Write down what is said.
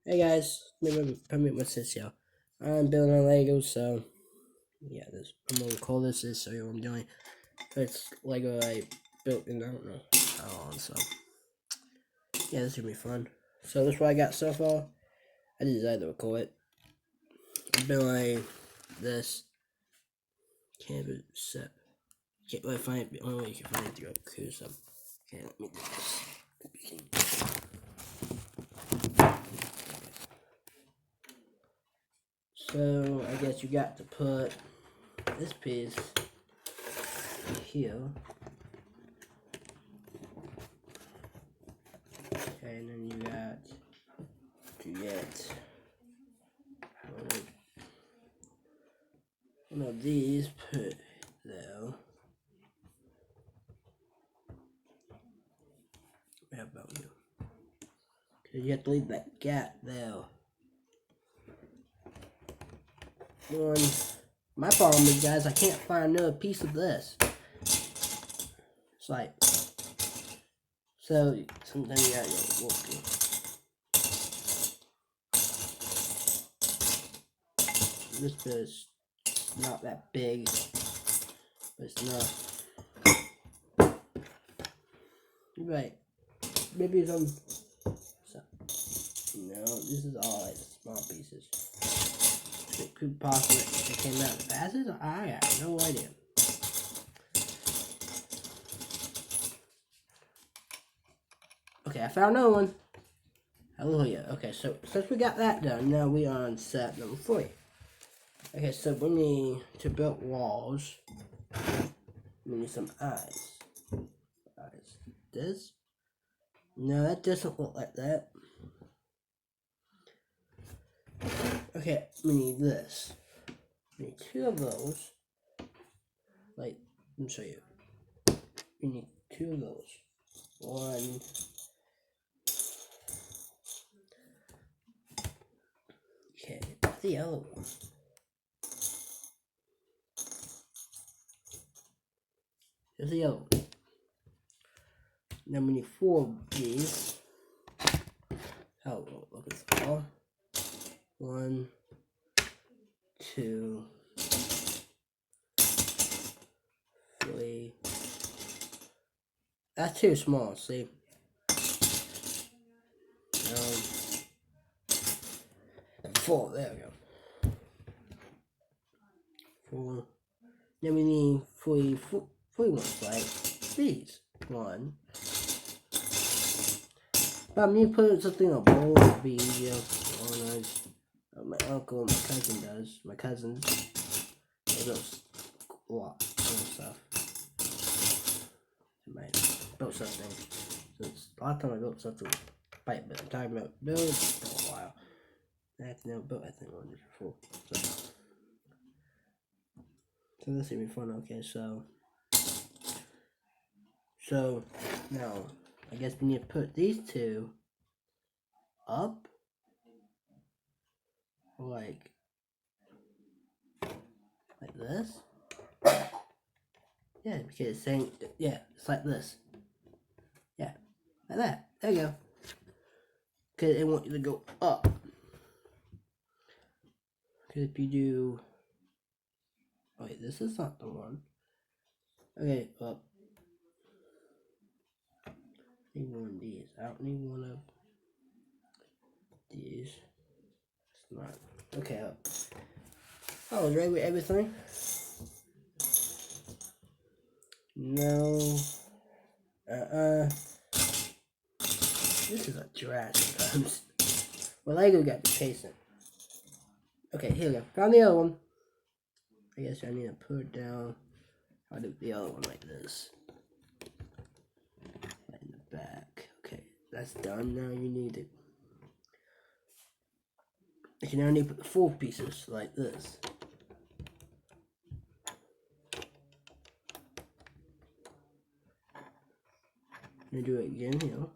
Hey guys, let me this y'all. I'm building a Lego, so yeah, I'm gonna call this so you know what I'm doing. It's Lego I built in I don't know how long, so yeah, this is gonna be fun. So this is what I got so far. I decided to record it. I've been like this. Canvas set. Can't really find it. The only way you can find it through a cruise. Okay, let me do this. So I guess you got to put this piece here. Okay, and then you got to get one of these put there. How about you? Because you have to leave that gap there. One. My problem is, guys, I can't find another piece of this. It's like, so sometimes you gotta go looking. This bit is not that big, but it's not. You're right. Maybe some. No, this is all like small pieces. It could possibly it came out fastest. I have no idea. Okay, I found another one. Hallelujah. Okay, so since we got that done, now we are on set number 3. Okay, so we need to build walls. We need some eyes. Eyes. This? No, that doesn't look like that. Okay, we need this. We need 2 of those. Like, let me show you. We need 2 of those. 1. Okay, the other one. Here's the other one. Then we need 4 of these. Oh, look at the ball. 1, 2, 3. That's too small, see? 4, there we go. 4. Then we need 3 ones, like these. 1. But I'm going to put something in a bowl to be easier. My uncle and my cousin does. My cousins. They built a lot of stuff. Built something. Since the last time I built something, but I'm talking about building for a while. I have never built anything on this before. So this will be fun. Okay, so now I guess we need to put these 2 up, like this. Yeah, because it's saying, yeah, it's like this. Yeah, like that. There you go. Because it wants you to go up. Because if you do, oh wait, this is not the one. Okay, up. I need one of these. I don't need one of these. It's not. Okay, up. I was ready with everything. No. This is a trash sometimes. Well, Lego got me patient. Okay, here we go. Found the other one. I guess I need to put it down. I'll do the other one like this. Right in the back. Okay, that's done. Now you need it. You now need to put the 4 pieces like this. I'm gonna do it again here.